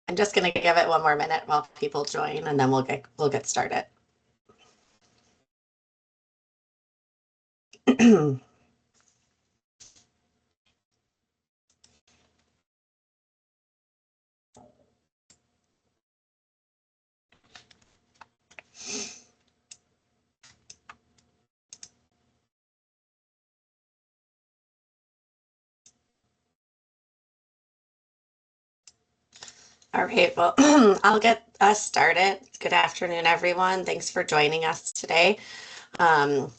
I'm just going to give it one more minute while people join, and then we'll get started. All right, well, I'll get us started. Good afternoon, everyone. Thanks for joining us today. Um,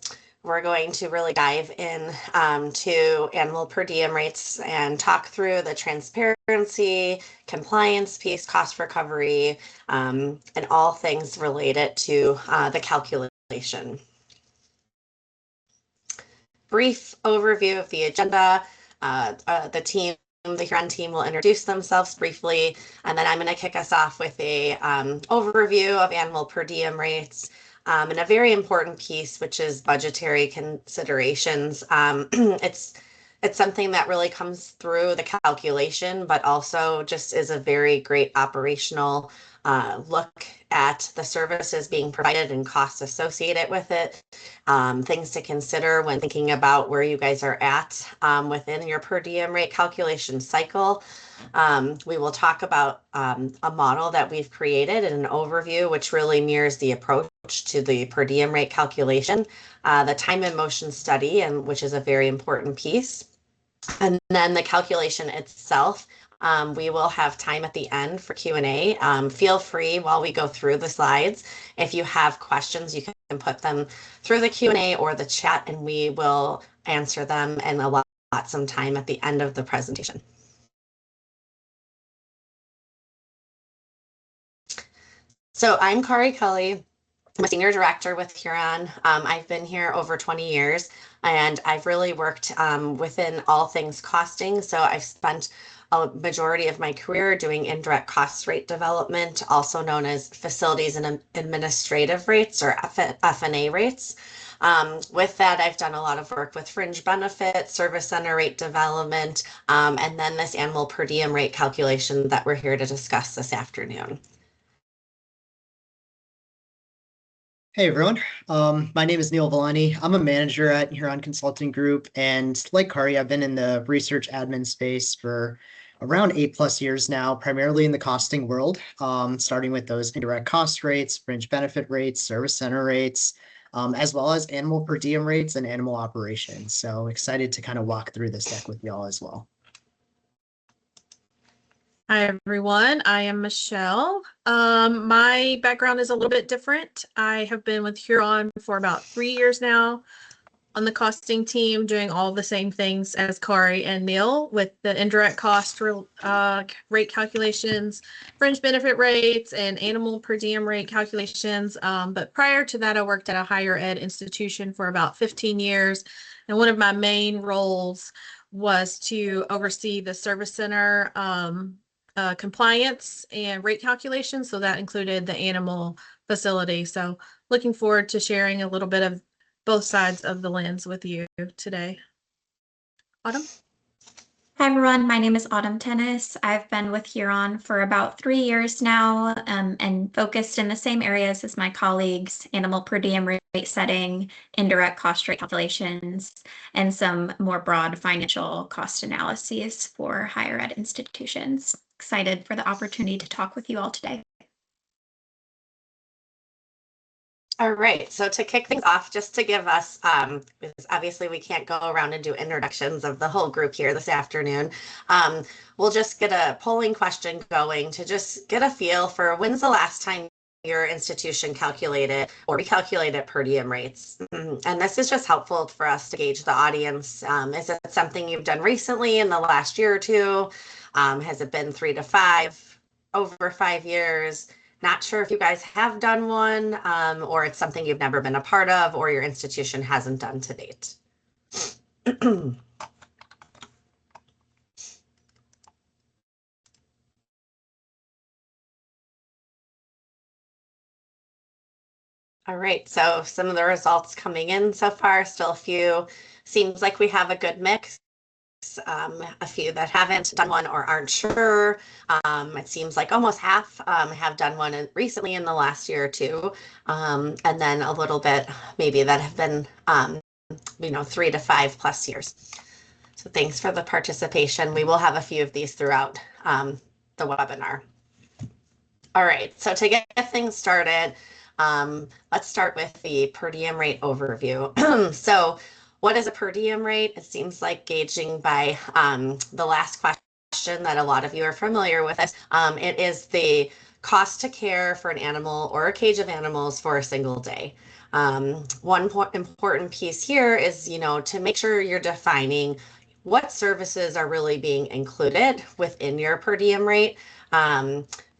we're going to really dive in to animal per diem rates and talk through the transparency, compliance piece, cost recovery, and all things related to the calculation. Brief overview of the agenda. The Huron team will introduce themselves briefly, and then I'm going to kick us off with a overview of animal per diem rates, and a very important piece, which is budgetary considerations. It's something that really comes through the calculation, but also just is a very great operational look at the services being provided and costs associated with it. Things to consider when thinking about where you guys are at within your per diem rate calculation cycle. We will talk about a model that we've created and an overview, which really mirrors the approach to the per diem rate calculation, the time and motion study, and which is a very important piece. And then the calculation itself. We will have time at the end for Q&A. Feel free while we go through the slides. If you have questions, you can put them through the Q&A or the chat, and we will answer them and allot some time at the end of the presentation. So I'm Kari Cully. I'm a senior director with Huron. I've been here over 20 years, and I've really worked within all things costing. So I've spent a majority of my career doing indirect cost rate development, also known as facilities and administrative rates, or F&A rates. With that, I've done a lot of work with fringe benefits, service center rate development, and then this animal per diem rate calculation that we're here to discuss this afternoon. Hey everyone, my name is Neil Villani. I'm a manager at Huron Consulting Group, and like Kari, I've been in the research admin space for around 8+ years now, primarily in the costing world, starting with those indirect cost rates, fringe benefit rates, service center rates, as well as animal per diem rates and animal operations. So excited to kind of walk through this deck with y'all as well. Hi, everyone. I am Michelle. My background is a little bit different. I have been with Huron for about 3 years now on the costing team, doing all the same things as Kari and Neil with the indirect cost rate calculations, fringe benefit rates, and animal per diem rate calculations. But prior to that, I worked at a higher ed institution for about 15 years. And one of my main roles was to oversee the service center compliance and rate calculations. So that included the animal facility. So looking forward to sharing a little bit of both sides of the lens with you today. Autumn? Hi everyone, my name is Autumn Tennis. I've been with Huron for about 3 years now, and focused in the same areas as my colleagues: animal per diem rate setting, indirect cost rate calculations, and some more broad financial cost analyses for higher ed institutions. Excited for the opportunity to talk with you all today. All right, so to kick things off, just to give us, because obviously we can't go around and do introductions of the whole group here this afternoon, we'll just get a polling question going to just get a feel for when's the last time your institution calculated or recalculated per diem rates. And this is just helpful for us to gauge the audience. Is it something you've done recently in the last year or two? Has it been 3 to 5, over 5 years? Not sure if you guys have done one, or it's something you've never been a part of or your institution hasn't done to date. All right, so some of the results coming in so far, still a few. Seems like we have a good mix. a few that haven't done one or aren't sure. It seems like almost half have done one recently in the last year or two, and then a little bit maybe that have been 3 to 5+ years. So thanks for the participation. We will have a few of these throughout the webinar. All right, so to get things started, let's start with the per diem rate overview. So what is a per diem rate? It seems like gauging by the last question that a lot of you are familiar with this. It is the cost to care for an animal or a cage of animals for a single day. One important piece here is, to make sure you're defining what services are really being included within your per diem rate.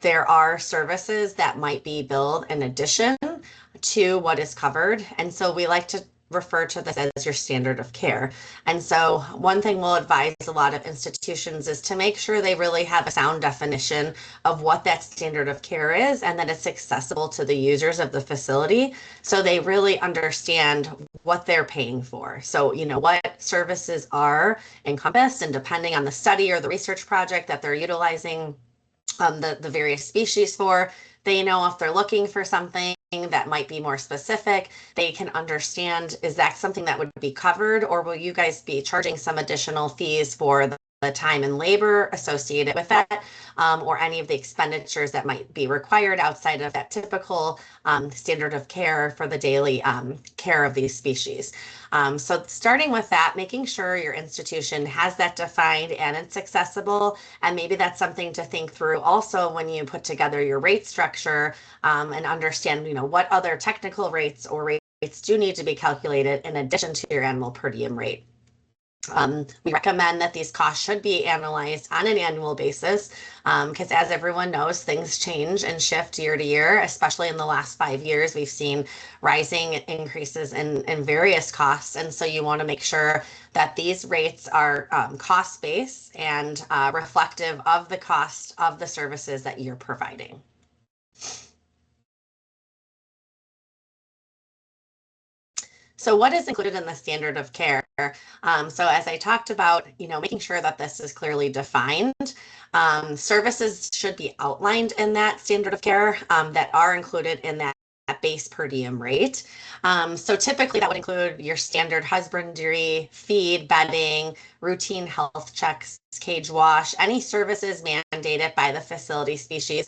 There are services that might be billed in addition to what is covered. And so we like to refer to this as your standard of care. And so one thing we'll advise a lot of institutions is to make sure they really have a sound definition of what that standard of care is and that it's accessible to the users of the facility so they really understand what they're paying for. So, what services are encompassed, and depending on the study or the research project that they're utilizing the various species for, they know if they're looking for something that might be more specific, they can understand, is that something that would be covered, or will you guys be charging some additional fees for the time and labor associated with that, or any of the expenditures that might be required outside of that typical standard of care for the daily care of these species. So starting with that, making sure your institution has that defined and it's accessible, and maybe that's something to think through also when you put together your rate structure and understand, what other technical rates or rates do need to be calculated in addition to your animal per diem rate. We recommend that these costs should be analyzed on an annual basis because as everyone knows, things change and shift year to year, especially in the last 5 years. We've seen rising increases in various costs. And so you want to make sure that these rates are cost-based and reflective of the cost of the services that you're providing. So what is included in the standard of care? So as I talked about, making sure that this is clearly defined. Services should be outlined in that standard of care that are included in that base per diem rate. So typically that would include your standard husbandry, feed, bedding, routine health checks, cage wash, any services mandated by the facility species,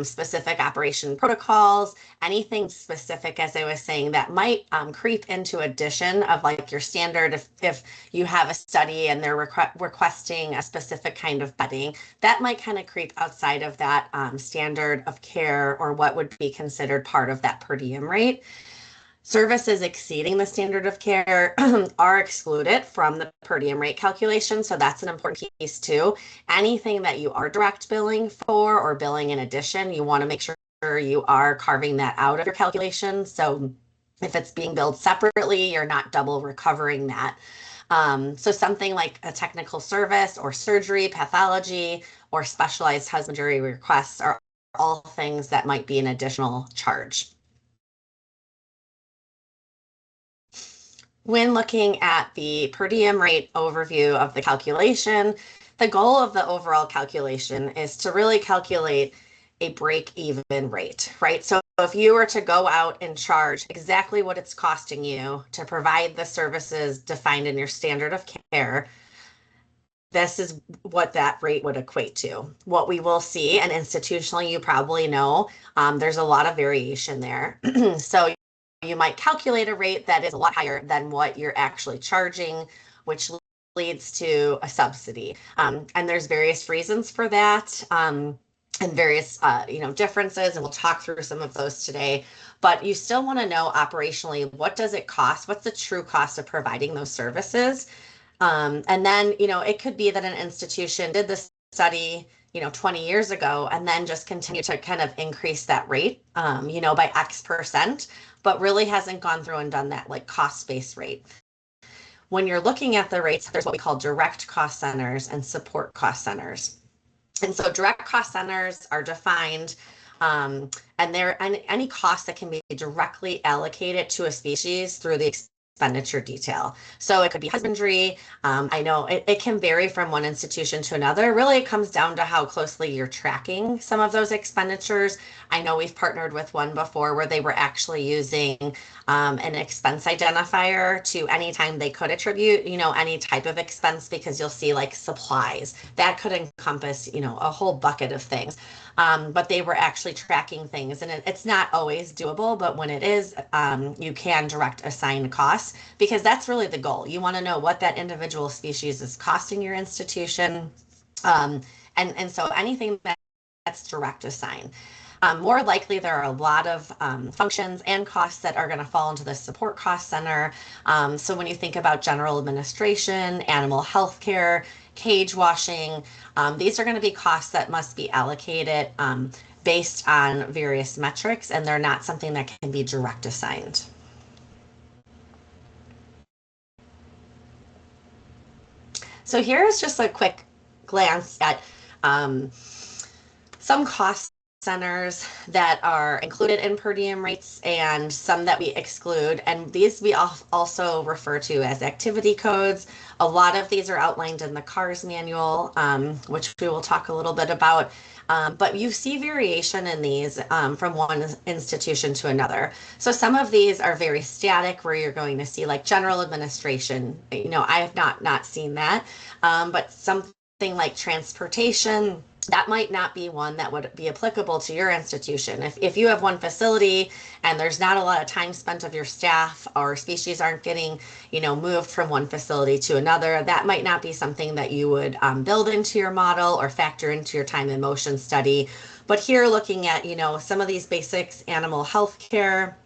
specific operation protocols, anything specific, as I was saying, that might creep into addition of like your standard. If you have a study and they're requesting a specific kind of bedding, that might kind of creep outside of that standard of care or what would be considered part of that per diem rate. Services exceeding the standard of care are excluded from the per diem rate calculation. So that's an important piece too. Anything that you are direct billing for or billing in addition, you want to make sure you are carving that out of your calculation. So if it's being billed separately, you're not double recovering that. So something like a technical service or surgery, pathology, or specialized husbandry requests are all things that might be an additional charge. When looking at the per diem rate overview of the calculation, the goal of the overall calculation is to really calculate a break-even rate, right? So if you were to go out and charge exactly what it's costing you to provide the services defined in your standard of care, this is what that rate would equate to. What we will see, and institutionally, you probably know, there's a lot of variation there. So you might calculate a rate that is a lot higher than what you're actually charging, which leads to a subsidy. And there's various reasons for that and various differences, and we'll talk through some of those today. But you still want to know operationally, what does it cost? What's the true cost of providing those services? And then, it could be that an institution did this study 20 years ago and then just continue to kind of increase that rate, by X%, but really hasn't gone through and done that like cost-based rate. When you're looking at the rates, there's what we call direct cost centers and support cost centers. And so direct cost centers are defined and they're any cost that can be directly allocated to a species through the expenditure detail. So it could be husbandry. I know it can vary from one institution to another. Really, it comes down to how closely you're tracking some of those expenditures. I know we've partnered with one before where they were actually using an expense identifier to anytime they could attribute, any type of expense, because you'll see like supplies that could encompass, a whole bucket of things. But they were actually tracking things, and it's not always doable, but when it is, you can direct assign costs, because that's really the goal. You want to know what that individual species is costing your institution. And so anything that's direct assign. More likely, there are a lot of functions and costs that are going to fall into the support cost center. So when you think about general administration, animal health care, cage washing, these are going to be costs that must be allocated based on various metrics, and they're not something that can be direct assigned. So here's just a quick glance at some cost centers that are included in per diem rates and some that we exclude. And these we also refer to as activity codes. A lot of these are outlined in the CARS manual, which we will talk a little bit about. But you see variation in these from one institution to another. So some of these are very static, where you're going to see like general administration. I have not seen that, but something like transportation, that might not be one that would be applicable to your institution. If you have one facility and there's not a lot of time spent of your staff, or species aren't getting, moved from one facility to another, that might not be something that you would build into your model or factor into your time and motion study. But here, looking at, some of these basics: animal health care,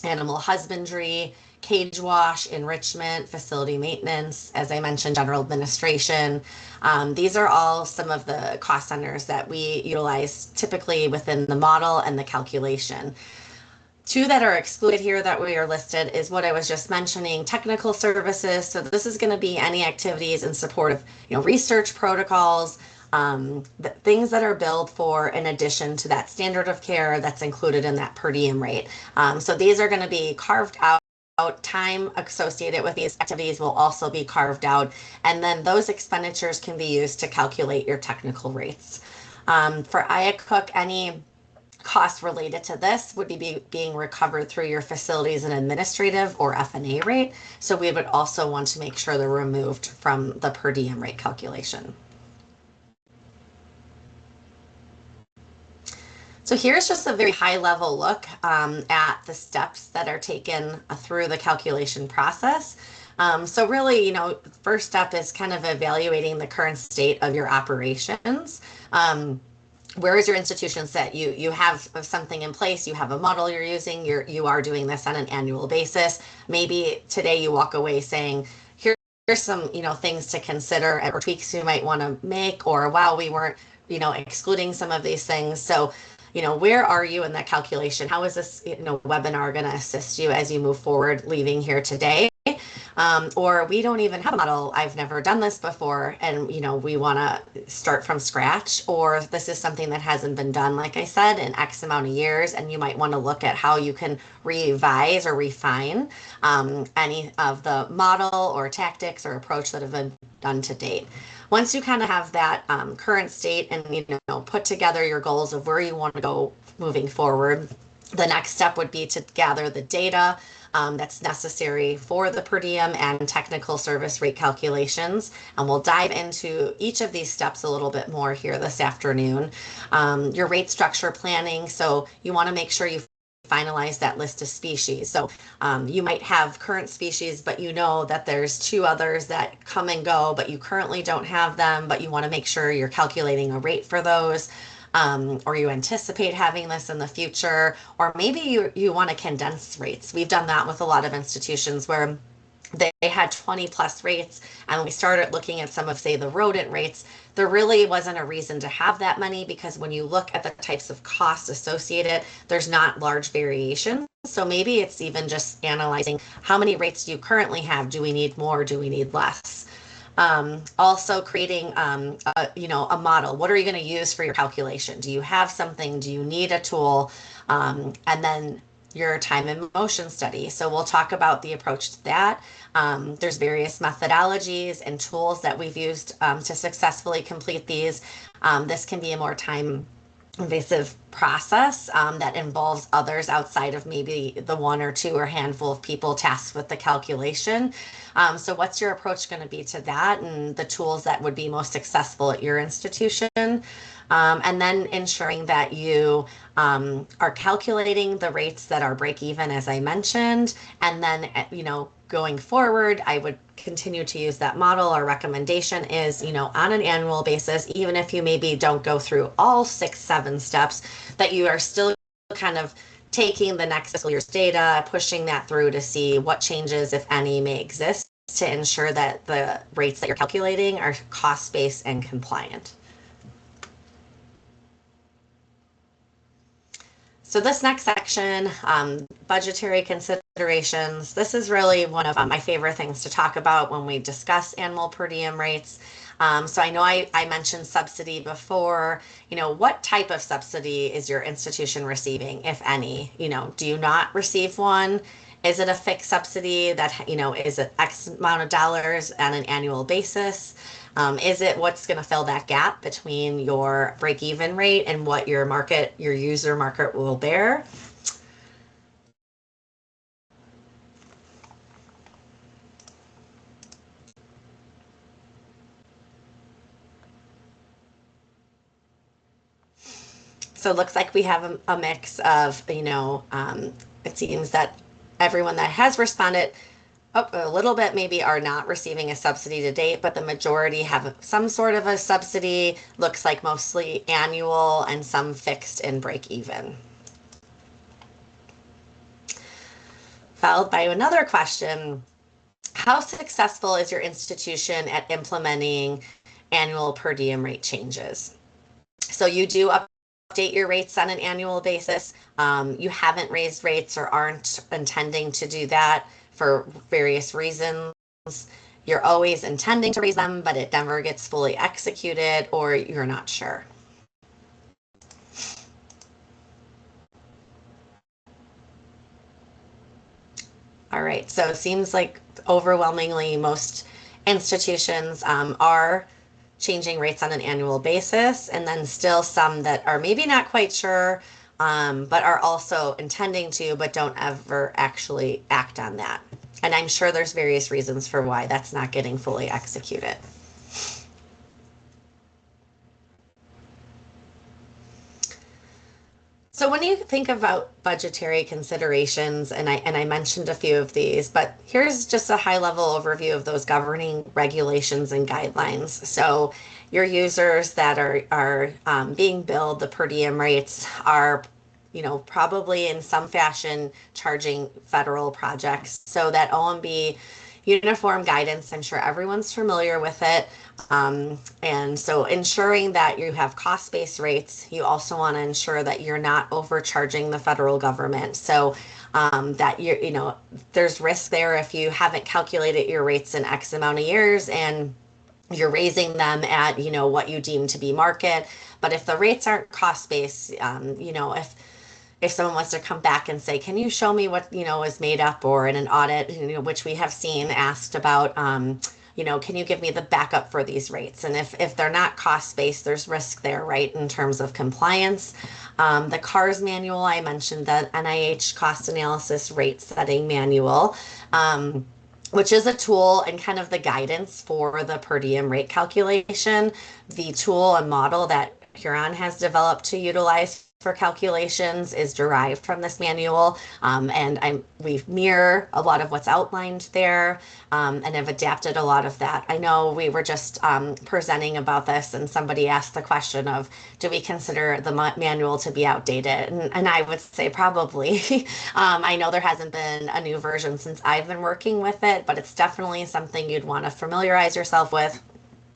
animal husbandry, cage wash, enrichment, facility maintenance, as I mentioned, general administration. These are all some of the cost centers that we utilize typically within the model and the calculation. Two that are excluded here that we are listed is what I was just mentioning: technical services. So this is going to be any activities in support of, research protocols, the things that are billed for in addition to that standard of care that's included in that per diem rate. So these are going to be carved out. Time associated with these activities will also be carved out, and then those expenditures can be used to calculate your technical rates. For IACUC, any costs related to this would be being recovered through your facilities and administrative or F&A rate. So we would also want to make sure they're removed from the per diem rate calculation. So here's just a very high level look at the steps that are taken through the calculation process. So really, first step is kind of evaluating the current state of your operations. Where is your institution set? You have something in place, you have a model you're using, you are doing this on an annual basis. Maybe today you walk away saying, here's some, things to consider or tweaks you might want to make, or wow, we weren't, excluding some of these things. So, where are you in that calculation? How is this, webinar going to assist you as you move forward leaving here today? Or we don't even have a model. I've never done this before, and we want to start from scratch. Or this is something that hasn't been done, like I said, in X amount of years, and you might want to look at how you can revise or refine any of the model or tactics or approach that have been done to date. Once you kind of have that current state and put together your goals of where you want to go moving forward, the next step would be to gather the data that's necessary for the per diem and technical service rate calculations. And we'll dive into each of these steps a little bit more here this afternoon. Your rate structure planning. So you want to make sure you finalize that list of species. So you might have current species, but that there's two others that come and go, but you currently don't have them, but you want to make sure you're calculating a rate for those. Or you anticipate having this in the future, or maybe you want to condense rates. We've done that with a lot of institutions where they had 20 plus rates, and when we started looking at some of, say, the rodent rates, there really wasn't a reason to have that many, because when you look at the types of costs associated, there's not large variation. So maybe it's even just analyzing how many rates do you currently have? Do we need more? Do we need less? Also creating, a model. What are you going to use for your calculation? Do you have something? Do you need a tool? And then your time and motion study. So we'll talk about the approach to that. There's various methodologies and tools that we've used to successfully complete these. This can be a more time invasive process that involves others outside of maybe the one or two or handful of people tasked with the calculation. So what's your approach going to be to that and the tools that would be most successful at your institution? And then ensuring that you are calculating the rates that are break even, as I mentioned, and then, going forward, I would continue to use that model. Our recommendation is, on an annual basis, even if you maybe don't go through all 6, 7 steps, that you are still kind of taking the next fiscal year's data, pushing that through to see what changes, if any, may exist to ensure that the rates that you're calculating are cost-based and compliant. So this next section, budgetary considerations, this is really one of my favorite things to talk about when we discuss animal per diem rates. So I know I mentioned subsidy before. What type of subsidy is your institution receiving, if any? Do you not receive one? Is it a fixed subsidy that, is it X amount of dollars on an annual basis? Is it what's going to fill that gap between your break-even rate and what your user market will bear? So it looks like we have a mix of, it seems that everyone that has responded a little bit maybe are not receiving a subsidy to date, but the majority have some sort of a subsidy. Looks like mostly annual and some fixed and break even. Followed by another question: how successful is your institution at implementing annual per diem rate changes? So you do update your rates on an annual basis. You haven't raised rates or aren't intending to do that for various reasons. You're always intending to raise them, but it never gets fully executed, or you're not sure. All right, so it seems like overwhelmingly most institutions are changing rates on an annual basis, and then still some that are maybe not quite sure, but are also intending to, but don't ever actually act on that. And I'm sure there's various reasons for why that's not getting fully executed. So when you think about budgetary considerations, and I mentioned a few of these, but here's just a high-level overview of those governing regulations and guidelines. So your users that are being billed the per diem rates are, probably in some fashion charging federal projects. So that OMB uniform guidance, I'm sure everyone's familiar with it. And so ensuring that you have cost-based rates, you also want to ensure that you're not overcharging the federal government. So that there's risk there if you haven't calculated your rates in X amount of years and you're raising them at, what you deem to be market. But if the rates aren't cost-based, if someone wants to come back and say, can you show me what, is made up, or in an audit, which we have seen asked about, can you give me the backup for these rates? And if they're not cost-based, there's risk there, right, in terms of compliance. The CARS manual, I mentioned that NIH cost analysis rate setting manual, which is a tool and kind of the guidance for the per diem rate calculation. The tool and model that Huron has developed to utilize for calculations is derived from this manual, and we mirror a lot of what's outlined there, and have adapted a lot of that. I know we were just presenting about this, and somebody asked the question of, do we consider the manual to be outdated? And I would say probably. I know there hasn't been a new version since I've been working with it, but it's definitely something you'd want to familiarize yourself with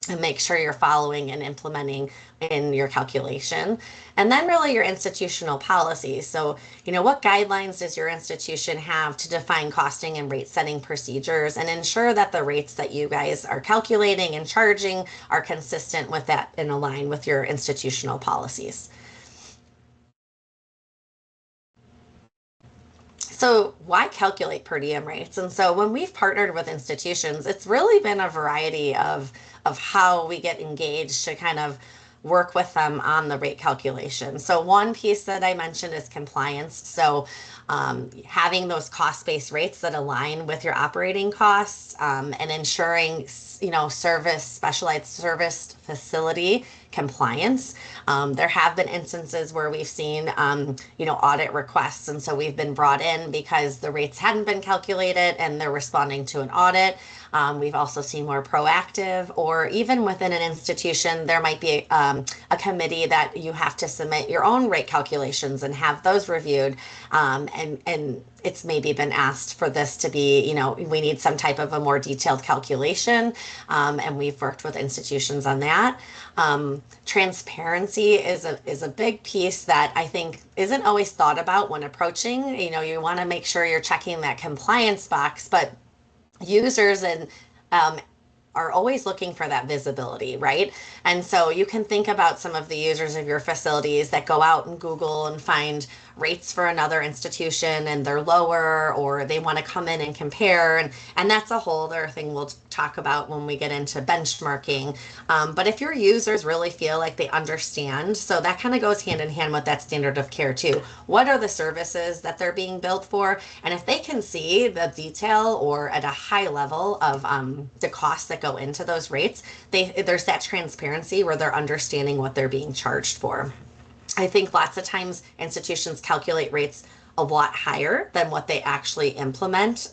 and make sure you're following and implementing in your calculation. And then really your institutional policies. So, what guidelines does your institution have to define costing and rate setting procedures and ensure that the rates that you guys are calculating and charging are consistent with that and align with your institutional policies? So why calculate per diem rates? And so when we've partnered with institutions, it's really been a variety of how we get engaged to kind of work with them on the rate calculation. So one piece that I mentioned is compliance. So having those cost-based rates that align with your operating costs, and ensuring, specialized service facility compliance. There have been instances where we've seen, audit requests, and so we've been brought in because the rates hadn't been calculated and they're responding to an audit. We've also seen more proactive, or even within an institution, there might be a committee that you have to submit your own rate calculations and have those reviewed. And it's maybe been asked for this to be, we need some type of a more detailed calculation. And we've worked with institutions on that. Transparency is a big piece that I think isn't always thought about when approaching. You want to make sure you're checking that compliance box, but users and are always looking for that visibility, right? And so you can think about some of the users of your facilities that go out and Google and find rates for another institution and they're lower, or they want to come in and compare. And that's a whole other thing we'll talk about when we get into benchmarking. But if your users really feel like they understand, so that kind of goes hand in hand with that standard of care too. What are the services that they're being billed for? And if they can see the detail or at a high level of the costs that go into those rates, there's that transparency where they're understanding what they're being charged for. I think lots of times institutions calculate rates a lot higher than what they actually implement.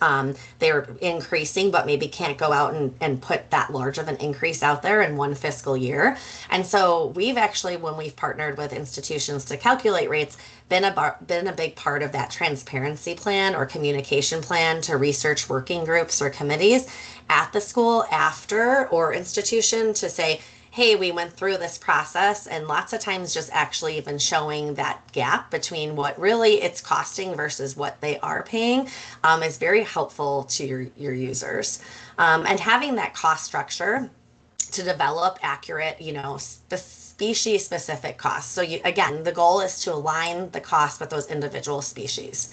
They're increasing, but maybe can't go out and put that large of an increase out there in one fiscal year. And so we've actually, when we've partnered with institutions to calculate rates, been a big part of that transparency plan or communication plan to research working groups or committees at the school after or institution to say, hey, we went through this process, and lots of times just actually even showing that gap between what really it's costing versus what they are paying is very helpful to your users. And having that cost structure to develop accurate, the species specific costs. So again, the goal is to align the cost with those individual species.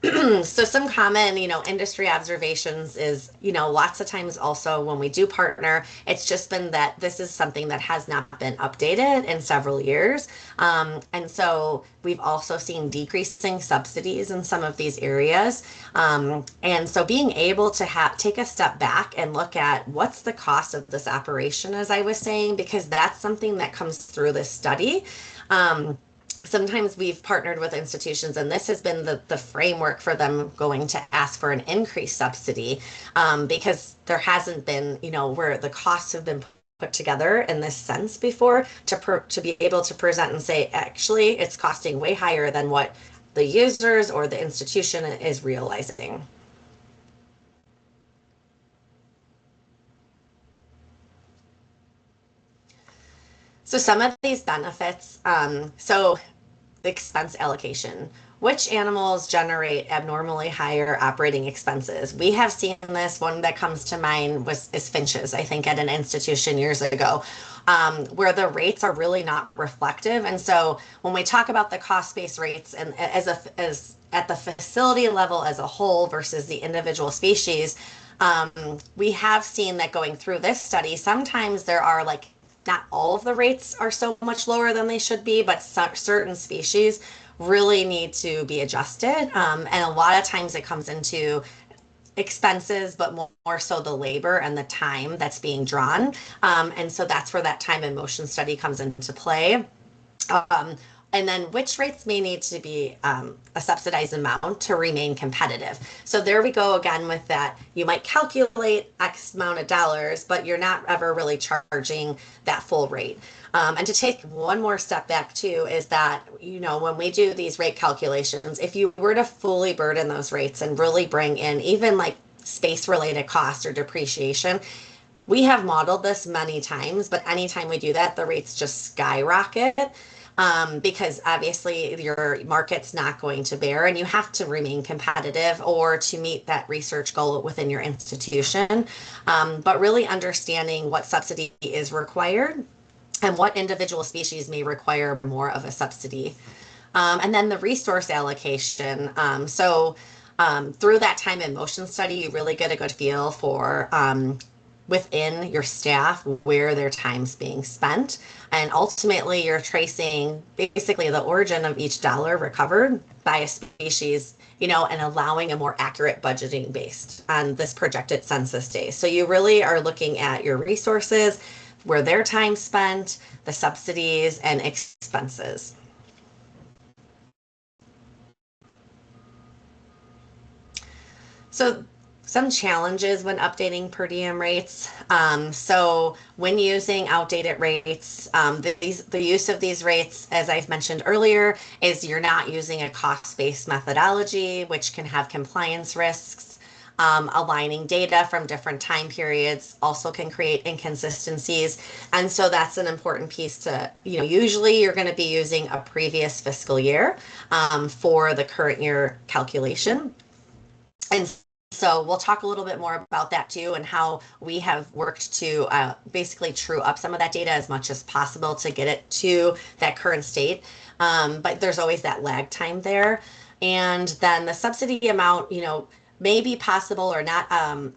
So some common, industry observations is, lots of times also when we do partner, it's just been that this is something that has not been updated in several years. And so we've also seen decreasing subsidies in some of these areas. And so being able to take a step back and look at what's the cost of this operation, as I was saying, because that's something that comes through this study. Sometimes we've partnered with institutions, and this has been the framework for them going to ask for an increased subsidy, because there hasn't been, where the costs have been put together in this sense before to be able to present and say, actually, it's costing way higher than what the users or the institution is realizing. So some of these benefits, so expense allocation. Which animals generate abnormally higher operating expenses? We have seen this. One that comes to mind is finches, I think, at an institution years ago, where the rates are really not reflective. And so when we talk about the cost-based rates and as at the facility level as a whole versus the individual species, we have seen that going through this study, sometimes there are not all of the rates are so much lower than they should be, but certain species really need to be adjusted. And a lot of times it comes into expenses, but more so the labor and the time that's being drawn. And so that's where that time and motion study comes into play. And then which rates may need to be a subsidized amount to remain competitive. So there we go again with that. You might calculate X amount of dollars, but you're not ever really charging that full rate. And to take one more step back too, is that, when we do these rate calculations, if you were to fully burden those rates and really bring in even space related costs or depreciation, we have modeled this many times, but anytime we do that, the rates just skyrocket. Because obviously your market's not going to bear, and you have to remain competitive or to meet that research goal within your institution. But really understanding what subsidy is required and what individual species may require more of a subsidy. And then the resource allocation. Through that time and motion study, you really get a good feel for within your staff where their time's being spent. And ultimately, you're tracing basically the origin of each dollar recovered by a species, and allowing a more accurate budgeting based on this projected census day. So you really are looking at your resources, where their time spent, the subsidies, and expenses. So some challenges when updating per diem rates. So when using outdated rates, the use of these rates, as I've mentioned earlier, is you're not using a cost-based methodology, which can have compliance risks. Aligning data from different time periods also can create inconsistencies. And so that's an important piece to, usually you're going to be using a previous fiscal year for the current year calculation. And so we'll talk a little bit more about that too, and how we have worked to basically true up some of that data as much as possible to get it to that current state. But there's always that lag time there. And then the subsidy amount, may be possible or not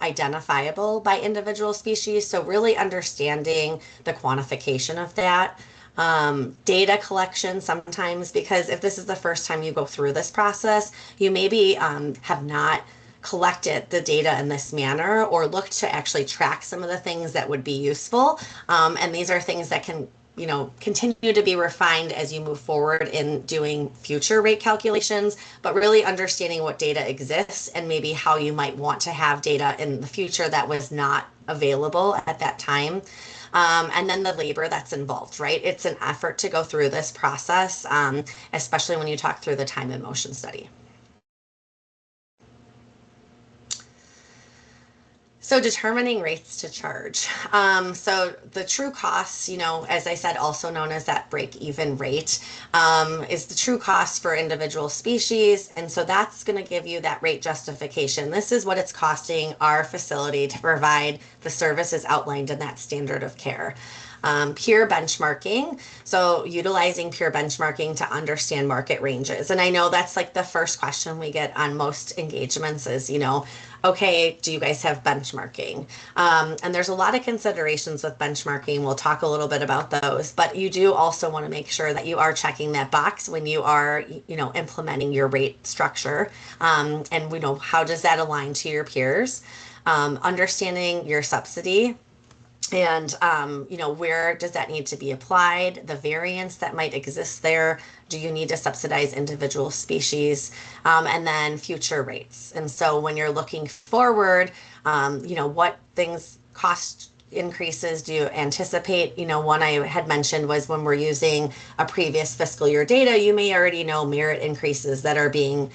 identifiable by individual species. So really understanding the quantification of that. Data collection sometimes, because if this is the first time you go through this process, you maybe have not collected the data in this manner or looked to actually track some of the things that would be useful. And these are things that can, continue to be refined as you move forward in doing future rate calculations, but really understanding what data exists and maybe how you might want to have data in the future that was not available at that time. And then the labor that's involved, right? It's an effort to go through this process, especially when you talk through the time and motion study. So determining rates to charge. So the true costs, as I said, also known as that break-even rate, is the true cost for individual species. And so that's going to give you that rate justification. This is what it's costing our facility to provide the services outlined in that standard of care. Peer benchmarking. So utilizing peer benchmarking to understand market ranges. And I know that's like the first question we get on most engagements is, okay, do you guys have benchmarking? And there's a lot of considerations with benchmarking. We'll talk a little bit about those, but you do also want to make sure that you are checking that box when you are, implementing your rate structure. And how does that align to your peers? Understanding your subsidy. And, where does that need to be applied? The variance that might exist there. Do you need to subsidize individual species? And then future rates. And so when you're looking forward, what things cost increases do you anticipate? One I had mentioned was when we're using a previous fiscal year data, you may already know merit increases that are being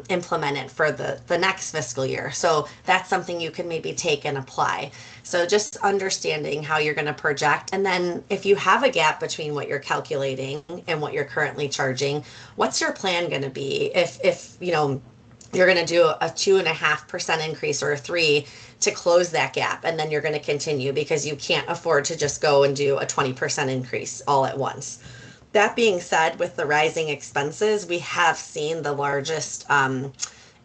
implemented for the next fiscal year. So that's something you can maybe take and apply. So just understanding how you're going to project. And then if you have a gap between what you're calculating and what you're currently charging, what's your plan going to be? If you're going to do a 2.5% increase or a 3% to close that gap, and then you're going to continue because you can't afford to just go and do a 20% increase all at once. That being said, with the rising expenses, we have seen the largest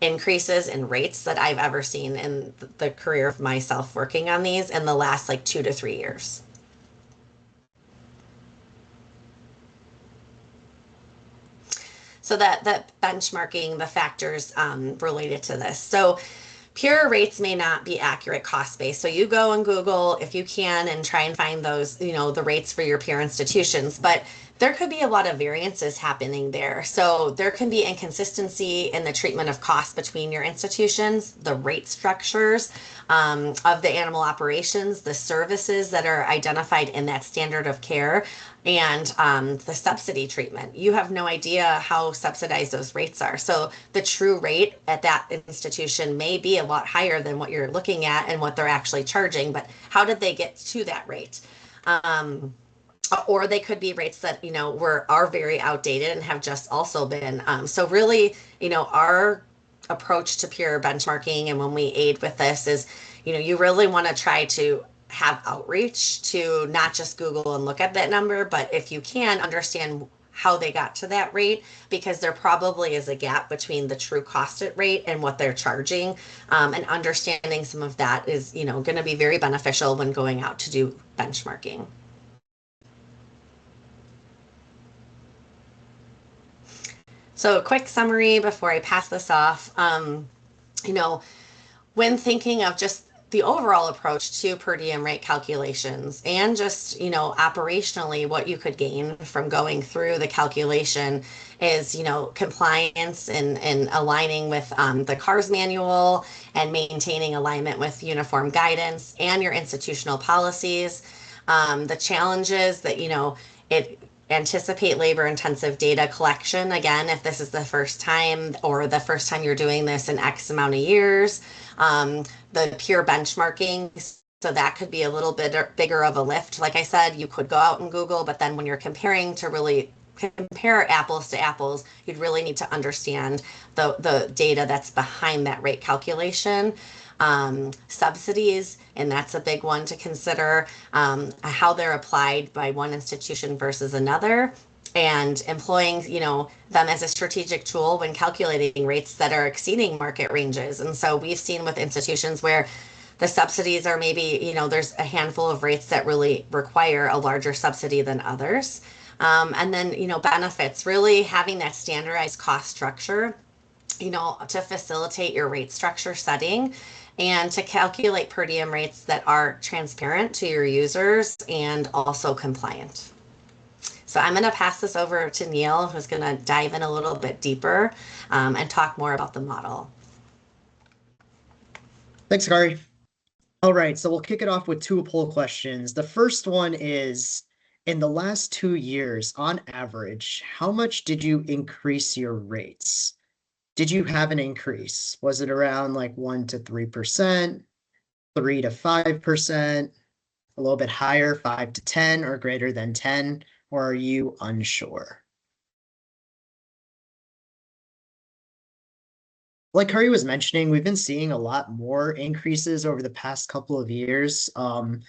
increases in rates that I've ever seen in the career of myself working on these in the last 2 to 3 years. So that benchmarking, the factors related to this. So pure rates may not be accurate cost-based. So you go and Google if you can and try and find those, the rates for your peer institutions. But there could be a lot of variances happening there. So there can be inconsistency in the treatment of costs between your institutions, the rate structures of the animal operations, the services that are identified in that standard of care, and the subsidy treatment. You have no idea how subsidized those rates are. So the true rate at that institution may be a lot higher than what you're looking at and what they're actually charging, but how did they get to that rate? Or they could be rates that, are very outdated and have just also been. So really, our approach to peer benchmarking and when we aid with this is, you really want to try to have outreach to not just Google and look at that number, but if you can understand how they got to that rate, because there probably is a gap between the true cost at rate and what they're charging. And understanding some of that is, going to be very beneficial when going out to do benchmarking. So a quick summary before I pass this off. You know, when thinking of just the overall approach to per diem rate calculations and just, operationally what you could gain from going through the calculation is, compliance and aligning with the CARS manual and maintaining alignment with uniform guidance and your institutional policies. The challenges that, it anticipate labor intensive data collection. Again, if this is the first time or the first time you're doing this in X amount of years, the pure benchmarking. So that could be a little bit bigger of a lift. Like I said, you could go out and Google, but then when you're comparing to really compare apples to apples, you'd really need to understand the data that's behind that rate calculation. Subsidies, and that's a big one to consider, how they're applied by one institution versus another, and employing, them as a strategic tool when calculating rates that are exceeding market ranges. And so we've seen with institutions where the subsidies are maybe, there's a handful of rates that really require a larger subsidy than others. And then, benefits, really having that standardized cost structure, to facilitate your rate structure setting and to calculate per diem rates that are transparent to your users and also compliant. So I'm going to pass this over to Neil, who's going to dive in a little bit deeper and talk more about the model. Thanks, Kari. All right, so we'll kick it off with two poll questions. The first one is, in the last 2 years, on average, how much did you increase your rates? Did you have an increase? Was it around like 1 to 3%, 3 to 5%, a little bit higher, 5 to 10, or greater than 10, or are you unsure? Like Kari was mentioning, we've been seeing a lot more increases over the past couple of years. A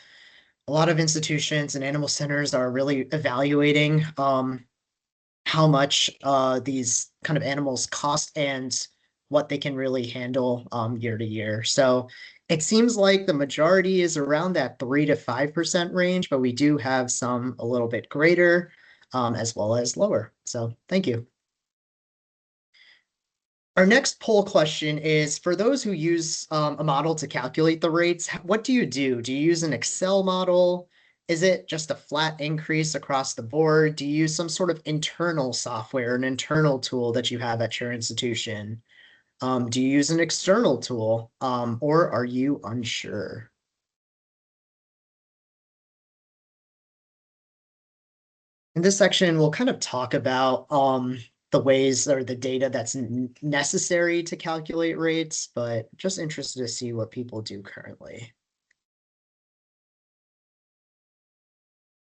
lot of institutions and animal centers are really evaluating how much these kind of animals cost and what they can really handle year to year. So it seems like the majority is around that 3 to 5% range, but we do have some a little bit greater as well as lower. So thank you. Our next poll question is, for those who use a model to calculate the rates, what do you do? Do you use an Excel model? Is it just a flat increase across the board? Do you use some sort of internal software, an internal tool that you have at your institution? Do you use an external tool, or are you unsure? In this section, we'll kind of talk about the ways or the data that's necessary to calculate rates, but just interested to see what people do currently.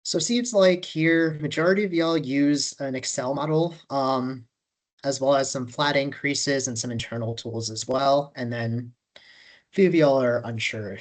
So seems like here, majority of y'all use an Excel model, as well as some flat increases and some internal tools as well. And then a few of y'all are unsure.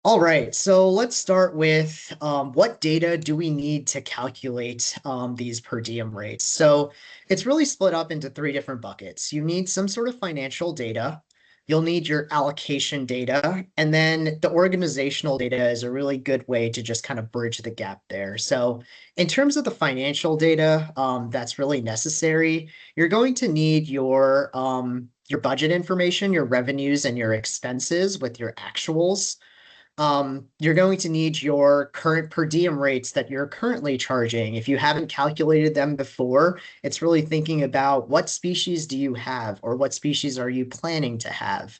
All right, so let's start with what data do we need to calculate these per diem rates? So it's really split up into 3 different buckets. You need some sort of financial data, you'll need your allocation data, and then the organizational data is a really good way to just kind of bridge the gap there. So in terms of the financial data that's really necessary, you're going to need your budget information, your revenues and your expenses with your actuals. You're going to need your current per diem rates that you're currently charging. If you haven't calculated them before, it's really thinking about what species do you have or what species are you planning to have.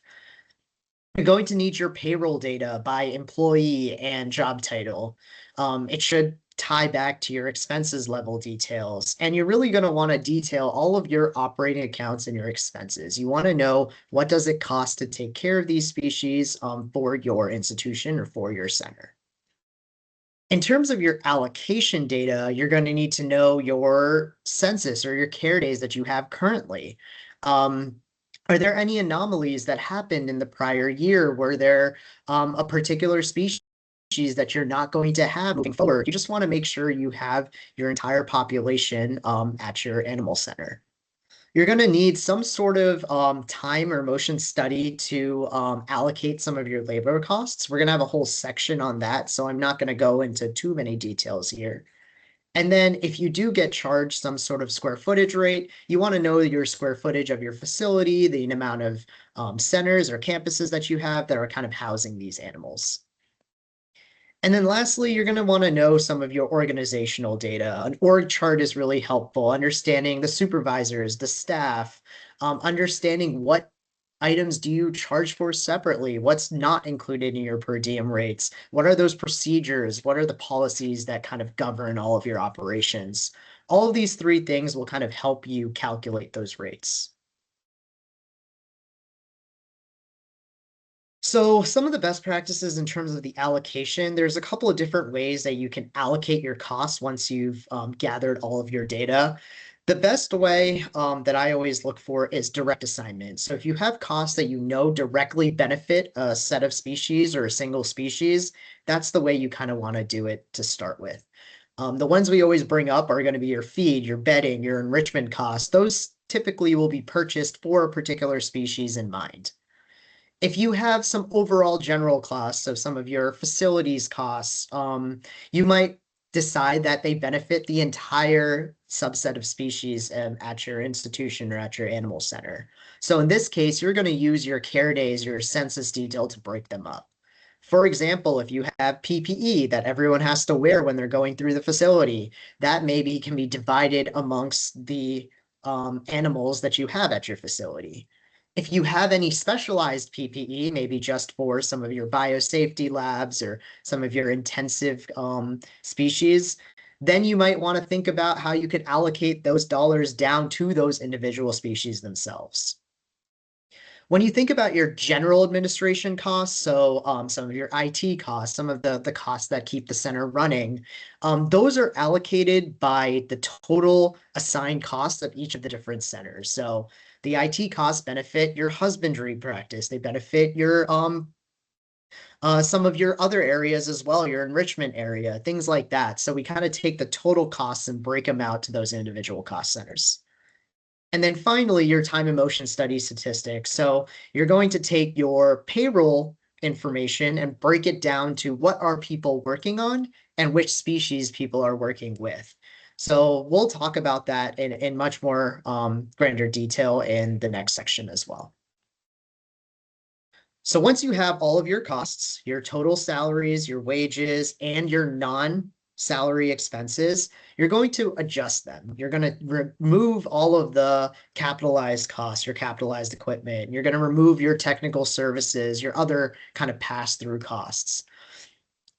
You're going to need your payroll data by employee and job title. It should tie back to your expenses level details. And you're really going to want to detail all of your operating accounts and your expenses. You want to know what does it cost to take care of these species for your institution or for your center. In terms of your allocation data, you're going to need to know your census or your care days that you have currently. Are there any anomalies that happened in the prior year? Were there a particular species that you're not going to have moving forward. You just want to make sure you have your entire population at your animal center. You're going to need some sort of time or motion study to allocate some of your labor costs. We're going to have a whole section on that, so I'm not going to go into too many details here. And then if you do get charged some sort of square footage rate, you want to know your square footage of your facility, the amount of centers or campuses that you have that are kind of housing these animals. And then lastly, you're going to want to know some of your organizational data. An org chart is really helpful, understanding the supervisors, the staff, understanding what items do you charge for separately, what's not included in your per diem rates, what are those procedures, what are the policies that kind of govern all of your operations. All of these three things will kind of help you calculate those rates. So some of the best practices in terms of the allocation, there's a couple of different ways that you can allocate your costs once you've gathered all of your data. The best way that I always look for is direct assignment. So if you have costs that you know directly benefit a set of species or a single species, that's the way you kind of want to do it to start with. The ones we always bring up are going to be your feed, your bedding, your enrichment costs. Those typically will be purchased for a particular species in mind. If you have some overall general costs, so some of your facilities costs, you might decide that they benefit the entire subset of species at your institution or at your animal center. So in this case, you're going to use your care days, your census detail to break them up. For example, if you have PPE that everyone has to wear when they're going through the facility, that maybe can be divided amongst the animals that you have at your facility. If you have any specialized PPE, maybe just for some of your biosafety labs or some of your intensive species, then you might want to think about how you could allocate those dollars down to those individual species themselves. When you think about your general administration costs, so some of your IT costs, some of the costs that keep the center running, those are allocated by the total assigned costs of each of the different centers. So the IT costs benefit your husbandry practice. They benefit your some of your other areas as well, your enrichment area, things like that. So we kind of take the total costs and break them out to those individual cost centers. And then finally, your time and motion study statistics. So you're going to take your payroll information and break it down to what are people working on and which species people are working with. So we'll talk about that in much more grander detail in the next section as well. So once you have all of your costs, your total salaries, your wages, and your non-salary expenses, you're going to adjust them. You're going to remove all of the capitalized costs, your capitalized equipment. You're going to remove your technical services, your other kind of pass-through costs.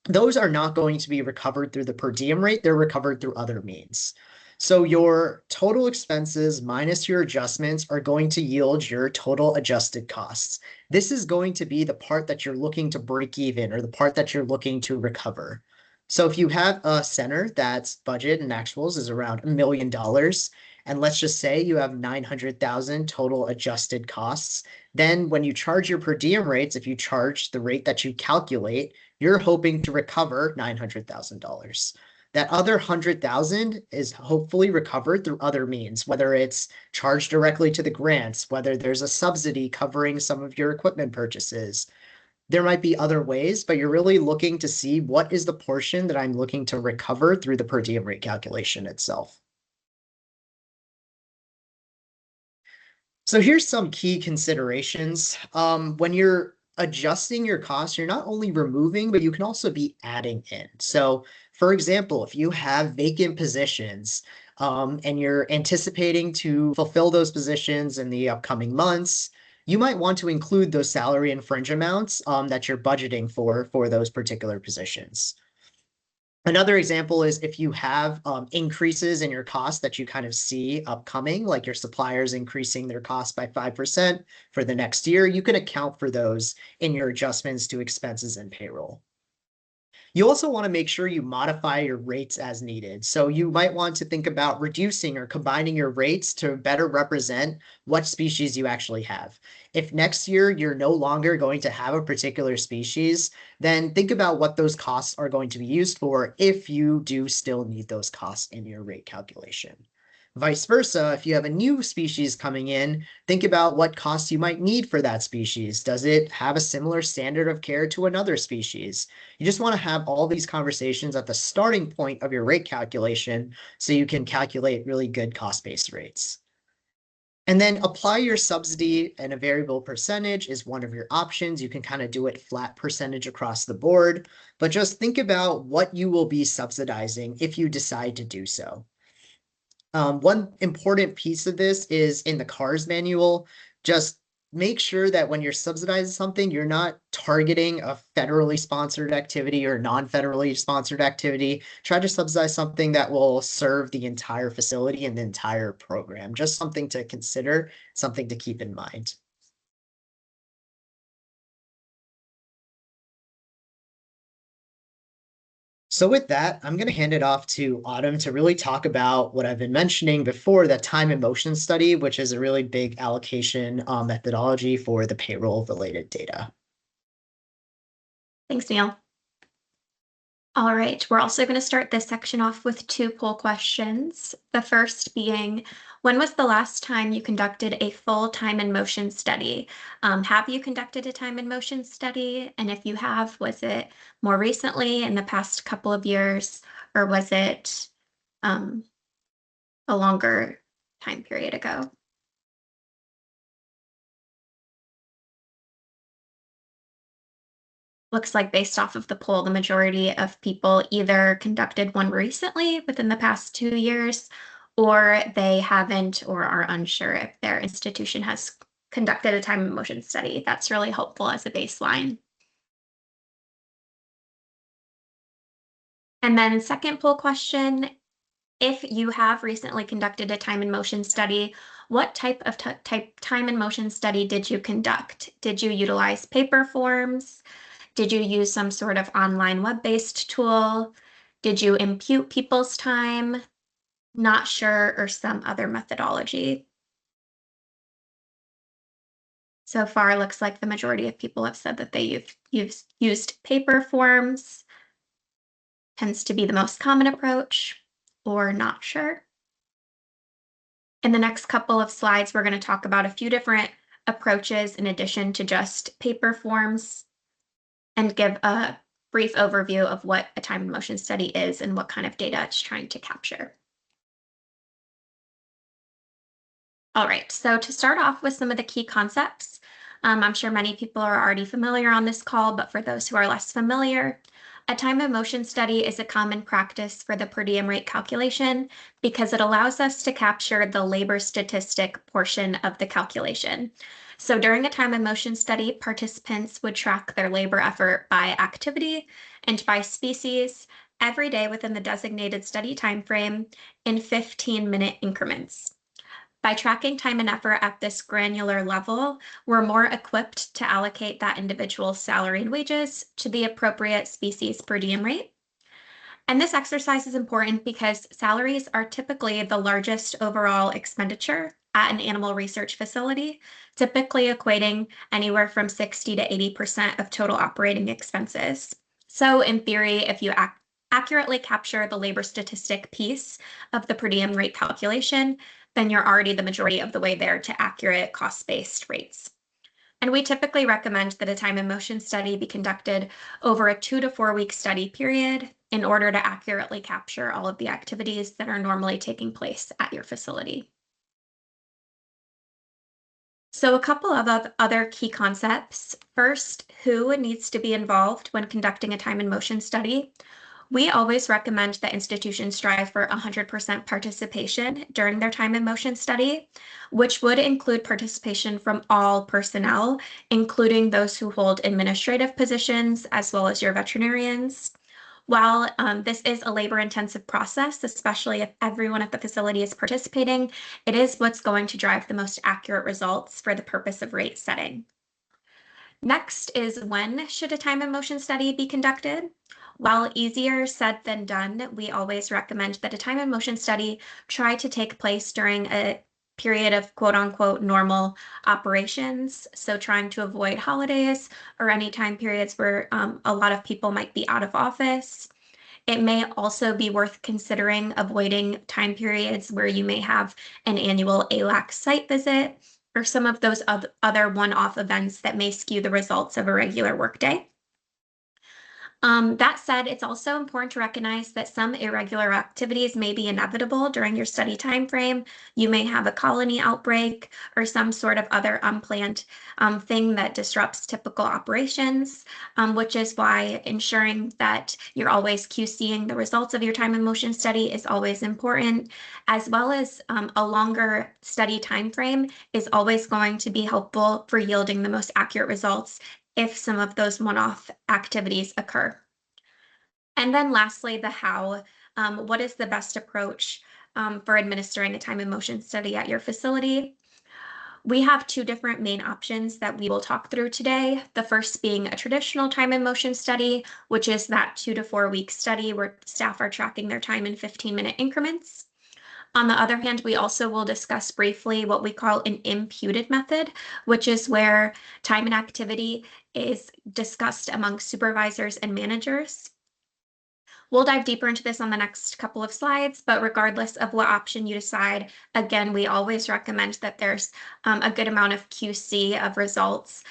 Those are not going to be recovered through the per diem rate. They're recovered through other means. So your total expenses minus your adjustments are going to yield your total adjusted costs. This is going to be the part that you're looking to break even or the part that you're looking to recover. So if you have a center that's budget and actuals is around $1 million, and let's just say you have 900,000 total adjusted costs, then when you charge your per diem rates, if you charge the rate that you calculate, you're hoping to recover $900,000. That other 100,000 is hopefully recovered through other means, whether it's charged directly to the grants, whether there's a subsidy covering some of your equipment purchases. There might be other ways, but you're really looking to see what is the portion that I'm looking to recover through the per diem rate calculation itself. So here's some key considerations. When you're adjusting your costs, you're not only removing, but you can also be adding in. So for example, if you have vacant positions and you're anticipating to fulfill those positions in the upcoming months, you might want to include those salary and fringe amounts that you're budgeting for those particular positions. Another example is if you have increases in your costs that you kind of see upcoming, like your suppliers increasing their costs by 5% for the next year, you can account for those in your adjustments to expenses and payroll. You also want to make sure you modify your rates as needed. So you might want to think about reducing or combining your rates to better represent what species you actually have. If next year you're no longer going to have a particular species, then think about what those costs are going to be used for if you do still need those costs in your rate calculation. Vice versa, if you have a new species coming in, think about what costs you might need for that species. Does it have a similar standard of care to another species? You just want to have all these conversations at the starting point of your rate calculation so you can calculate really good cost-based rates. And then apply your subsidy, and a variable percentage is one of your options. You can kind of do it flat percentage across the board, but just think about what you will be subsidizing if you decide to do so. One important piece of this is in the CARS manual. Just make sure that when you're subsidizing something, you're not targeting a federally sponsored activity or non-federally sponsored activity. Try to subsidize something that will serve the entire facility and the entire program. Just something to consider, something to keep in mind. So with that, I'm going to hand it off to Autumn to really talk about what I've been mentioning before, the time and motion study, which is a really big allocation methodology for the payroll-related data. Thanks, Neil. All right, we're also going to start this section off with 2 poll questions. The first being, when was the last time you conducted a full time and motion study? Have you conducted a time and motion study? And if you have, was it more recently in the past couple of years, or was it a longer time period ago? Looks like based off of the poll, the majority of people either conducted one recently within the past 2 years, or they haven't or are unsure if their institution has conducted a time and motion study. That's really helpful as a baseline. And then second poll question, if you have recently conducted a time and motion study, what type of time and motion study did you conduct? Did you utilize paper forms? Did you use some sort of online web-based tool? Did you impute people's time? Not sure, or some other methodology? So far, looks like the majority of people have said that they've used paper forms. Tends to be the most common approach, or not sure. In the next couple of slides, we're going to talk about a few different approaches in addition to just paper forms, and give a brief overview of what a time and motion study is and what kind of data it's trying to capture. All right, so to start off with some of the key concepts, I'm sure many people are already familiar on this call, but for those who are less familiar, a time and motion study is a common practice for the per diem rate calculation because it allows us to capture the labor statistic portion of the calculation. So during a time and motion study, participants would track their labor effort by activity and by species every day within the designated study timeframe in 15-minute increments. By tracking time and effort at this granular level, we're more equipped to allocate that individual's salary and wages to the appropriate species per diem rate. And this exercise is important because salaries are typically the largest overall expenditure at an animal research facility, typically equating anywhere from 60 to 80% of total operating expenses. So in theory, if you accurately capture the labor statistic piece of the per diem rate calculation, then you're already the majority of the way there to accurate cost-based rates. And we typically recommend that a time and motion study be conducted over a 2 to 4 week study period in order to accurately capture all of the activities that are normally taking place at your facility. So a couple of other key concepts. First, who needs to be involved when conducting a time and motion study? We always recommend that institutions strive for 100% participation during their time and motion study, which would include participation from all personnel, including those who hold administrative positions, as well as your veterinarians. While this is a labor-intensive process, especially if everyone at the facility is participating, it is what's going to drive the most accurate results for the purpose of rate setting. Next is, when should a time and motion study be conducted? While easier said than done, we always recommend that a time and motion study try to take place during a period of quote unquote normal operations. So trying to avoid holidays or any time periods where a lot of people might be out of office. It may also be worth considering avoiding time periods where you may have an annual ALAC site visit or some of those other one-off events that may skew the results of a regular workday. That said, it's also important to recognize that some irregular activities may be inevitable during your study time frame. You may have a colony outbreak or some sort of other unplanned thing that disrupts typical operations, which is why ensuring that you're always QCing the results of your time and motion study is always important, as well as a longer study time frame is always going to be helpful for yielding the most accurate results if some of those one-off activities occur. And then lastly, the how. What is the best approach for administering a time and motion study at your facility? We have two different main options that we will talk through today. The first being a traditional time and motion study, which is that 2 to 4 week study where staff are tracking their time in 15-minute increments. On the other hand, we also will discuss briefly what we call an imputed method, which is where time and activity is discussed among supervisors and managers. We'll dive deeper into this on the next couple of slides, but regardless of what option you decide, again, we always recommend that there's a good amount of QC of results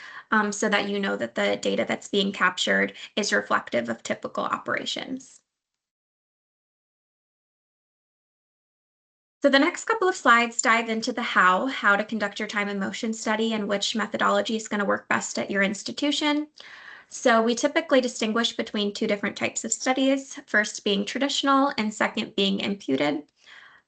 so that you know that the data that's being captured is reflective of typical operations. So the next couple of slides dive into the how to conduct your time and motion study and which methodology is going to work best at your institution. So we typically distinguish between two different types of studies, first being traditional and second being imputed.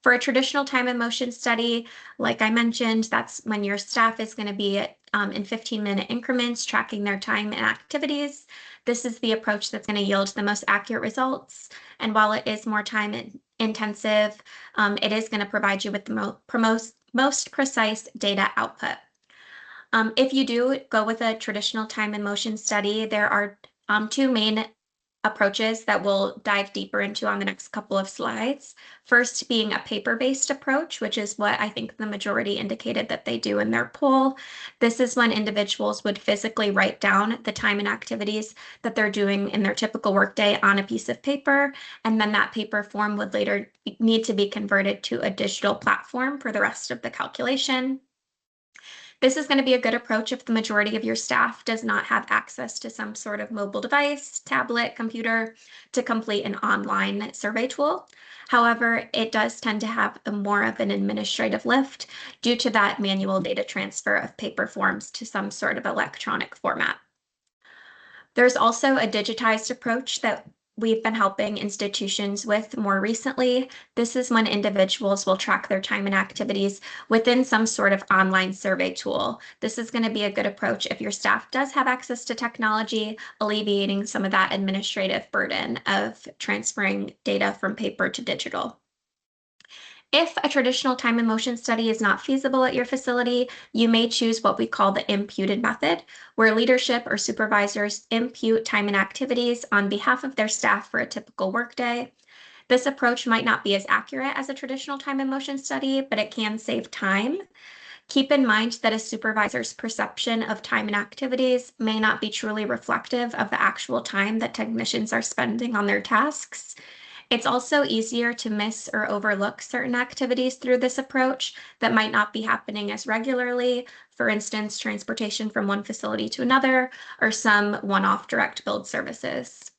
For a traditional time and motion study, like I mentioned, that's when your staff is going to be in 15-minute increments tracking their time and activities. This is the approach that's going to yield the most accurate results. And while it is more time intensive, it is going to provide you with the most precise data output. If you do go with a traditional time and motion study, there are two main approaches that we'll dive deeper into on the next couple of slides. First being a paper-based approach, which is what I think the majority indicated that they do in their poll. This is when individuals would physically write down the time and activities that they're doing in their typical workday on a piece of paper, and then that paper form would later need to be converted to a digital platform for the rest of the calculation. This is going to be a good approach if the majority of your staff does not have access to some sort of mobile device, tablet, computer to complete an online survey tool. However, it does tend to have more of an administrative lift due to that manual data transfer of paper forms to some sort of electronic format. There's also a digitized approach that we've been helping institutions with more recently. This is when individuals will track their time and activities within some sort of online survey tool. This is going to be a good approach if your staff does have access to technology, alleviating some of that administrative burden of transferring data from paper to digital. If a traditional time and motion study is not feasible at your facility, you may choose what we call the imputed method, where leadership or supervisors impute time and activities on behalf of their staff for a typical workday. This approach might not be as accurate as a traditional time and motion study, but it can save time. Keep in mind that a supervisor's perception of time and activities may not be truly reflective of the actual time that technicians are spending on their tasks. It's also easier to miss or overlook certain activities through this approach that might not be happening as regularly, for instance, transportation from one facility to another, or some one-off direct billed services.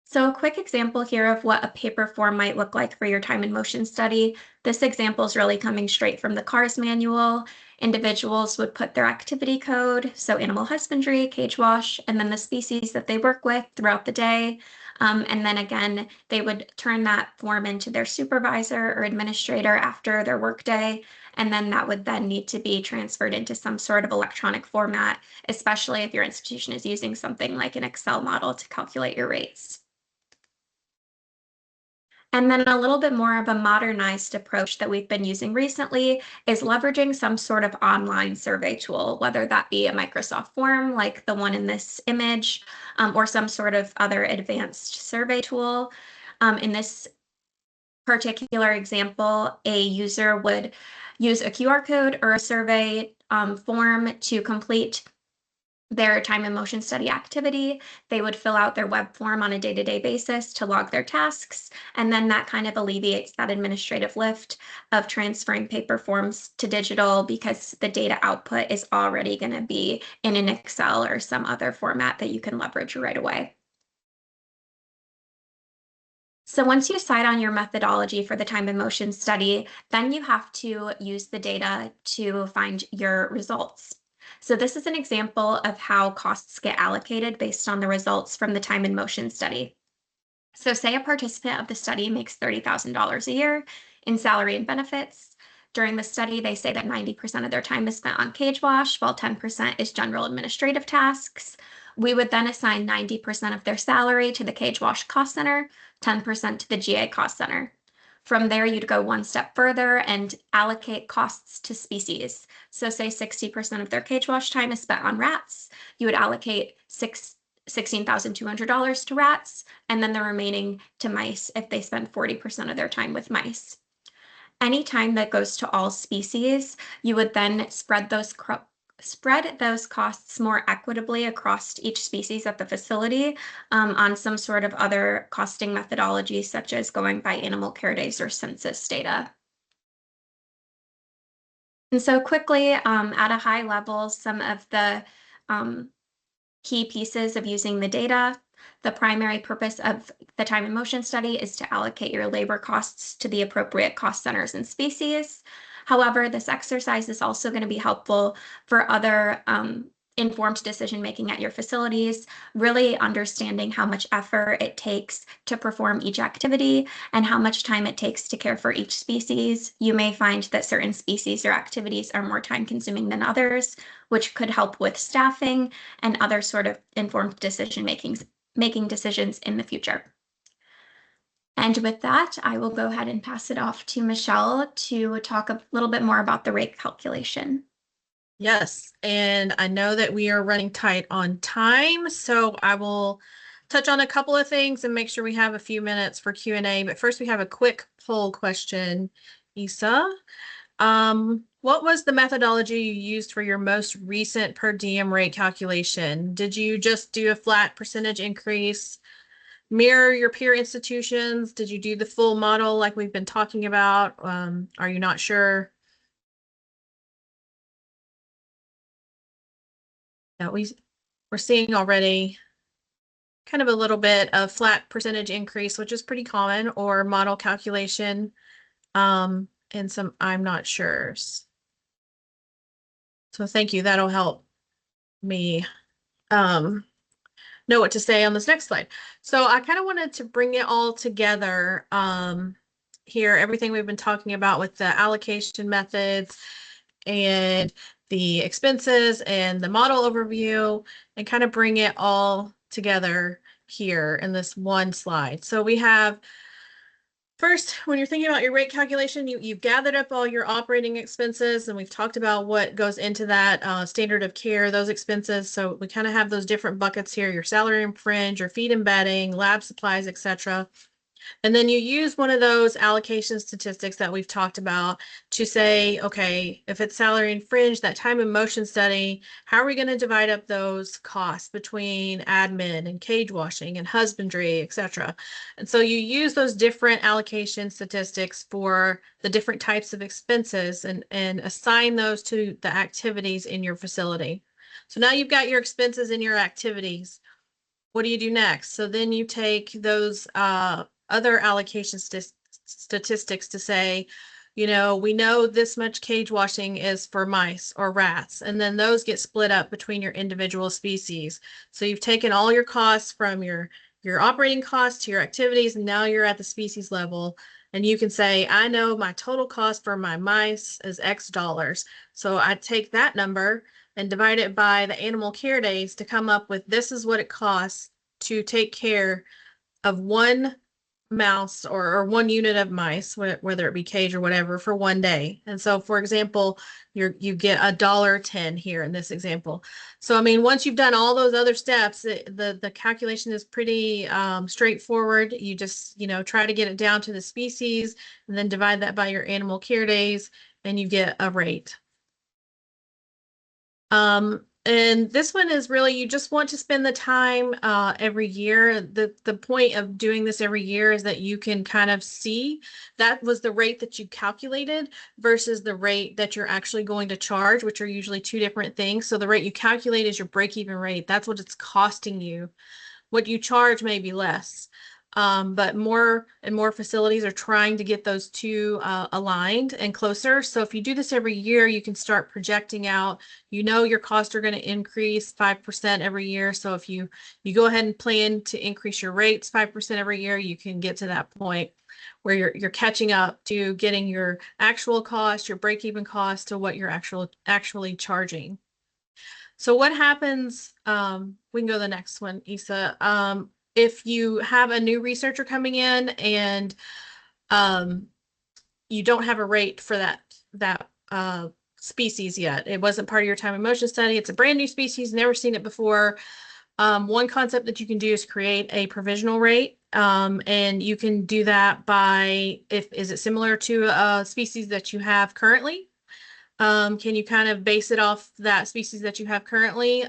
So a quick example here of what a paper form might look like for your time and motion study. This example is really coming straight from the CARS manual. Individuals would put their activity code, so animal husbandry, cage wash, and then the species that they work with throughout the day. And then again, they would turn that form into their supervisor or administrator after their workday. And then that would then need to be transferred into some sort of electronic format, especially if your institution is using something like an Excel model to calculate your rates. And then a little bit more of a modernized approach that we've been using recently is leveraging some sort of online survey tool, whether that be a Microsoft form like the one in this image, or some sort of other advanced survey tool. In this particular example, a user would use a QR code or a survey form to complete their time and motion study activity. They would fill out their web form on a day-to-day basis to log their tasks, and then that kind of alleviates that administrative lift of transferring paper forms to digital because the data output is already going to be in an Excel or some other format that you can leverage right away. So once you decide on your methodology for the time and motion study, then you have to use the data to find your results. So this is an example of how costs get allocated based on the results from the time and motion study. So say a participant of the study makes $30,000 a year in salary and benefits. During the study, they say that 90% of their time is spent on cage wash, while 10% is general administrative tasks. We would then assign 90% of their salary to the cage wash cost center, 10% to the GA cost center. From there, you'd go one step further and allocate costs to species. So say 60% of their cage wash time is spent on rats. You would allocate $16,200 to rats, and then the remaining to mice if they spend 40% of their time with mice. Any time that goes to all species, you would then spread those costs more equitably across each species at the facility on some sort of other costing methodology, such as going by animal care days or census data. And so quickly, at a high level, some of the key pieces of using the data. The primary purpose of the time and motion study is to allocate your labor costs to the appropriate cost centers and species. However, this exercise is also going to be helpful for other informed decision making at your facilities, really understanding how much effort it takes to perform each activity and how much time it takes to care for each species. You may find that certain species or activities are more time consuming than others, which could help with staffing and other sort of informed decision making decisions in the future. And with that, I will go ahead and pass it off to Michelle to talk a little bit more about the rate calculation. Yes, and I know that we are running tight on time, so I will touch on a couple of things and make sure we have a few minutes for Q&A. But first, we have a quick poll question. Isa, what was the methodology you used for your most recent per diem rate calculation? Did you just do a flat percentage increase, mirror your peer institutions? Did you do the full model like we've been talking about? Are you not sure? Yeah, we're seeing already kind of a little bit of flat percentage increase, which is pretty common, or model calculation, and some I'm not sure. So thank you. That'll help me know what to say on this next slide. So I kind of wanted to bring it all together here, everything we've been talking about with the allocation methods and the expenses and the model overview, and kind of bring it all together here in this one slide. So we have, first, when you're thinking about your rate calculation, you've gathered up all your operating expenses, and we've talked about what goes into that standard of care, those expenses. So we kind of have those different buckets here, your salary and fringe, your feed and bedding, lab supplies, etc. And then you use one of those allocation statistics that we've talked about to say, okay, if it's salary and fringe, that time and motion study, how are we going to divide up those costs between admin and cage washing and husbandry, etc. And so you use those different allocation statistics for the different types of expenses and assign those to the activities in your facility. So now you've got your expenses and your activities. What do you do next? So then you take those other allocation statistics to say, you know, we know this much cage washing is for mice or rats, and then those get split up between your individual species. So you've taken all your costs from your operating costs to your activities, and now you're at the species level, and you can say, I know my total cost for my mice is X dollars. So I take that number and divide it by the animal care days to come up with, this is what it costs to take care of one mouse or 1 unit of mice, whether it be cage or whatever, for 1 day. And so, for example, you get $1.10 here in this example. So, I mean, once you've done all those other steps, the calculation is pretty straightforward. You just, try to get it down to the species and then divide that by your animal care days, and you get a rate. And this one is really, you just want to spend the time every year. The point of doing this every year is that you can kind of see that was the rate that you calculated versus the rate that you're actually going to charge, which are usually two different things. So the rate you calculate is your break-even rate. That's what it's costing you. What you charge may be less. But more and more facilities are trying to get those two aligned and closer. So if you do this every year, you can start projecting out, your costs are going to increase 5% every year. So if you go ahead and plan to increase your rates 5% every year, you can get to that point where you're catching up to getting your actual cost, your break-even cost to what you're actually charging. So what happens, we can go to the next one, Issa. If you have a new researcher coming in and you don't have a rate for that species yet, it wasn't part of your time and motion study, it's a brand new species, never seen it before. One concept that you can do is create a provisional rate, and you can do that by, is it similar to a species that you have currently? Can you kind of base it off that species that you have currently?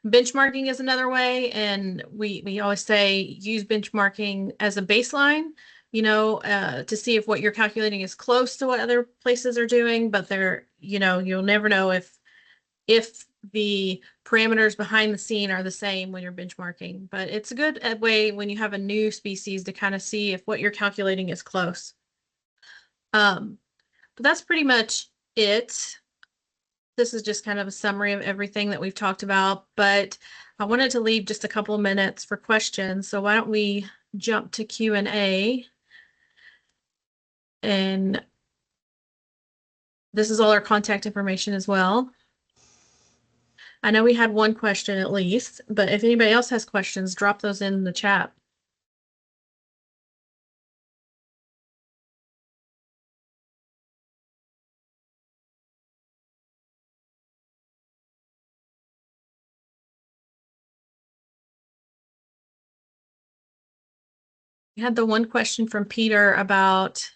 Benchmarking is another way, and we always say use benchmarking as a baseline, to see if what you're calculating is close to what other places are doing, but you'll never know if the parameters behind the scene are the same when you're benchmarking. But it's a good way when you have a new species to kind of see if what you're calculating is close. But that's pretty much it. This is just kind of a summary of everything that we've talked about, but I wanted to leave just a couple of minutes for questions. So why don't we jump to Q&A? And this is all our contact information as well. I know we had one question at least, but if anybody else has questions, drop those in the chat. We had the one question from Peter about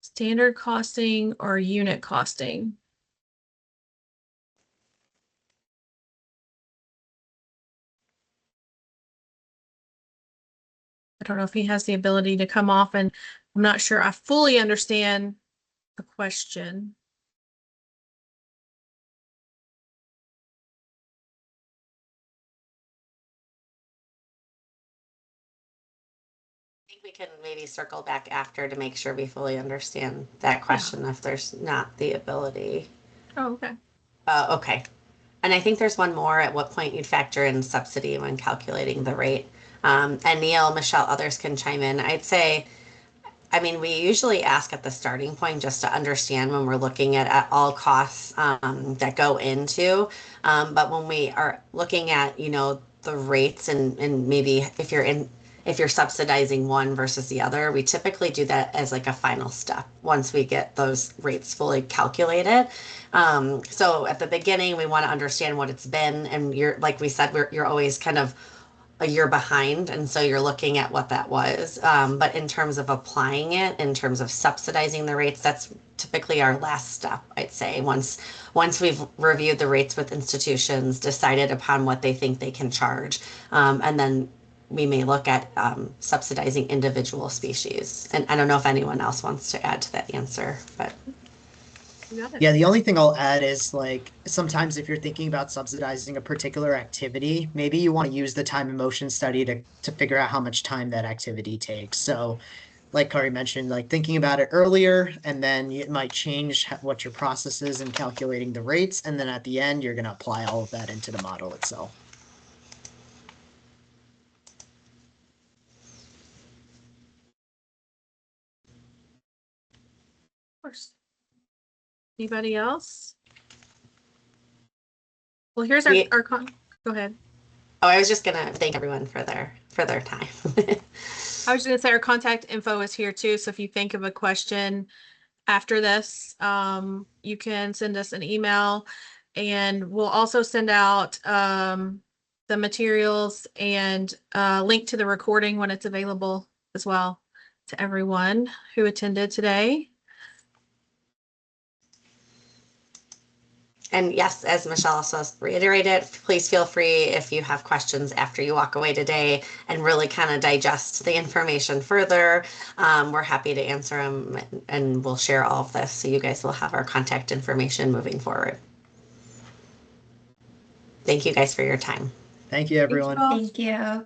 standard costing or unit costing. I don't know if he has the ability to come off, and I'm not sure I fully understand the question. I think we can maybe circle back after to make sure we fully understand that question if there's not the ability. Oh, okay. Okay. And I think there's one more, at what point you'd factor in subsidy when calculating the rate. And Neil, Michelle, others can chime in. I'd say, I mean, we usually ask at the starting point just to understand when we're looking at all costs that go into. But when we are looking at, the rates and maybe if you're subsidizing one versus the other, we typically do that as like a final step once we get those rates fully calculated. So at the beginning, we want to understand what it's been, and like we said, you're always kind of a year behind, and so you're looking at what that was. But in terms of applying it, in terms of subsidizing the rates, that's typically our last step, I'd say. Once we've reviewed the rates with institutions, decided upon what they think they can charge, and then we may look at subsidizing individual species. And I don't know if anyone else wants to add to that answer, but. Yeah, the only thing I'll add is, like, sometimes if you're thinking about subsidizing a particular activity, maybe you want to use the time and motion study to figure out how much time that activity takes. So like Kari mentioned, like thinking about it earlier, and then it might change what your process is in calculating the rates. And then at the end, you're going to apply all of that into the model itself. Of course. Anybody else? Well, here's our go ahead. Oh, I was just gonna thank everyone for their time. I was going to say our contact info is here too. So if you think of a question after this, you can send us an email, and we'll also send out the materials and link to the recording when it's available as well to everyone who attended today. And yes, as Michelle also reiterated, please feel free if you have questions after you walk away today and really kind of digest the information further. We're happy to answer them, and we'll share all of this so you guys will have our contact information moving forward. Thank you guys for your time. Thank you, everyone. all. Thank you.